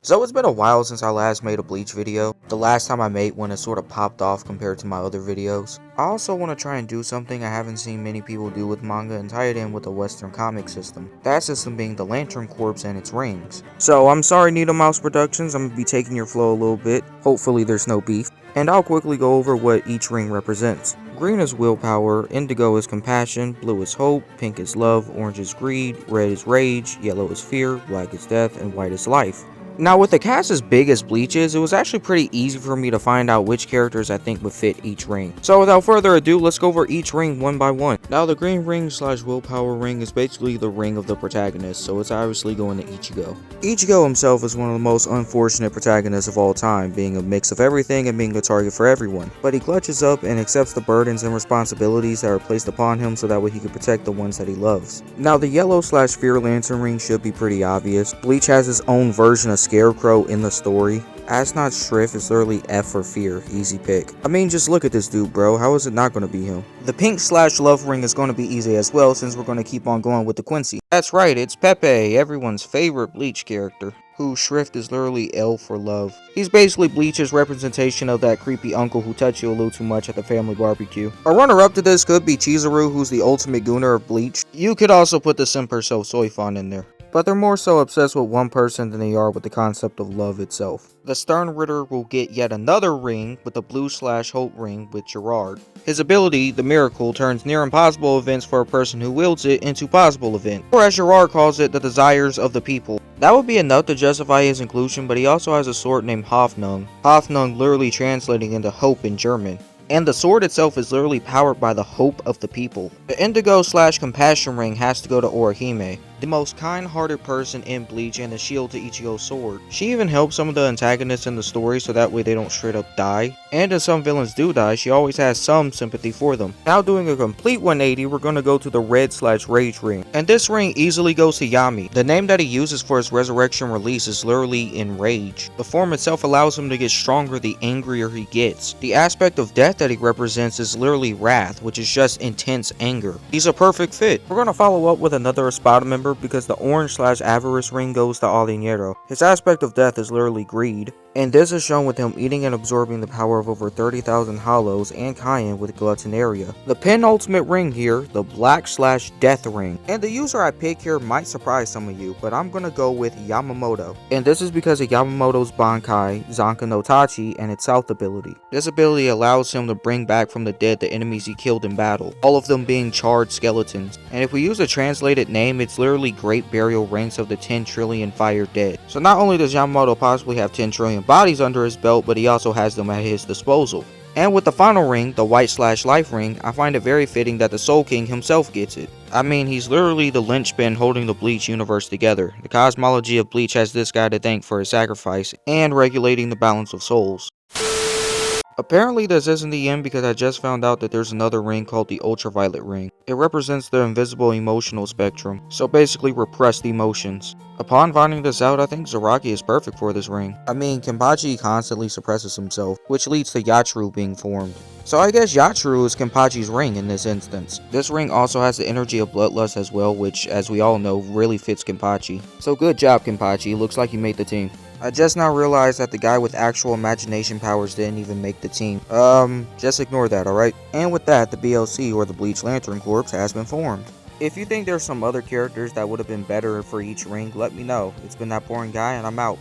So it's been a while since I last made a Bleach video. The last time I made one, it sort of popped off compared to my other videos. I also want to try and do something I haven't seen many people do with manga and tie it in with a Western comic system. That system being the Lantern Corps and its rings. So I'm sorry Needle Mouse Productions, I'm going to be taking your flow a little bit. Hopefully there's no beef. And I'll quickly go over what each ring represents. Green is willpower, indigo is compassion, blue is hope, pink is love, orange is greed, red is rage, yellow is fear, black is death, and white is life. Now with the cast as big as Bleach is, it was actually pretty easy for me to find out which characters I think would fit each ring. So without further ado, let's go over each ring one by one. Now the green ring / willpower ring is basically the ring of the protagonist, so it's obviously going to Ichigo. Ichigo himself is one of the most unfortunate protagonists of all time, being a mix of everything and being a target for everyone. But he clutches up and accepts the burdens and responsibilities that are placed upon him so that way he can protect the ones that he loves. Now the yellow / fear lantern ring should be pretty obvious. Bleach has his own version of Scarecrow in the story. As not Shrift is literally F for fear, easy pick. I mean, just look at this dude, bro, how is it not going to be him? The pink / love ring is going to be easy as well, since we're going to keep on going with the Quincy. That's right, it's Pepe, everyone's favorite Bleach character, whose Shrift is literally L for love. He's basically Bleach's representation of that creepy uncle who touched you a little too much at the family barbecue. A runner-up to this could be Chizuru, who's the ultimate gooner of Bleach. You could also put the Simper So Soifon in there. But they're more so obsessed with one person than they are with the concept of love itself. The Stern Ritter will get yet another ring with the blue / hope ring with Gerard. His ability, the Miracle, turns near impossible events for a person who wields it into possible events, or as Gerard calls it, the desires of the people. That would be enough to justify his inclusion, but he also has a sword named Hoffnung. Hoffnung literally translating into hope in German. And the sword itself is literally powered by the hope of the people. The indigo / compassion ring has to go to Orihime, the most kind-hearted person in Bleach and the shield to Ichigo's sword. She even helps some of the antagonists in the story so that way they don't straight up die. And if some villains do die, she always has some sympathy for them. Now doing a complete 180, we're going to go to the red / rage ring. And this ring easily goes to Yami. The name that he uses for his resurrection release is literally Enrage. The form itself allows him to get stronger the angrier he gets. The aspect of death that he represents is literally wrath, which is just intense anger. He's a perfect fit. We're going to follow up with another Espada member because the orange / avarice ring goes to Alinero. His aspect of death is literally greed, and this is shown with him eating and absorbing the power of over 30,000 hollows and Cayenne with Gluttonaria. The penultimate ring here, the black / death ring. And the user I pick here might surprise some of you, but I'm gonna go with Yamamoto. And this is because of Yamamoto's Bankai, Zanka no Tachi, and its South ability. This ability allows him to bring back from the dead the enemies he killed in battle, all of them being charred skeletons. And if we use a translated name, it's literally Great Burial Ranks of the 10 trillion fire dead. So not only does Yamamoto possibly have 10 trillion bodies under his belt, but he also has them at his disposal. And with the final ring, the white / life ring, I find it very fitting that the Soul King himself gets it. I mean, he's literally the linchpin holding the Bleach universe together. The cosmology of Bleach has this guy to thank for his sacrifice and regulating the balance of souls. Apparently this isn't the end because I just found out that there's another ring called the ultraviolet ring. It represents the invisible emotional spectrum, so basically repressed emotions. Upon finding this out, I think Zaraki is perfect for this ring. I mean, Kenpachi constantly suppresses himself, which leads to Yachiru being formed. So I guess Yachiru is Kenpachi's ring in this instance. This ring also has the energy of bloodlust as well, which as we all know really fits Kenpachi. So good job Kenpachi, looks like you made the team. I just now realized that the guy with actual imagination powers didn't even make the team. Just ignore that, alright? And with that, the BLC, or the Bleach Lantern Corps, has been formed. If you think there's some other characters that would have been better for each ring, let me know. It's been that boring guy, and I'm out.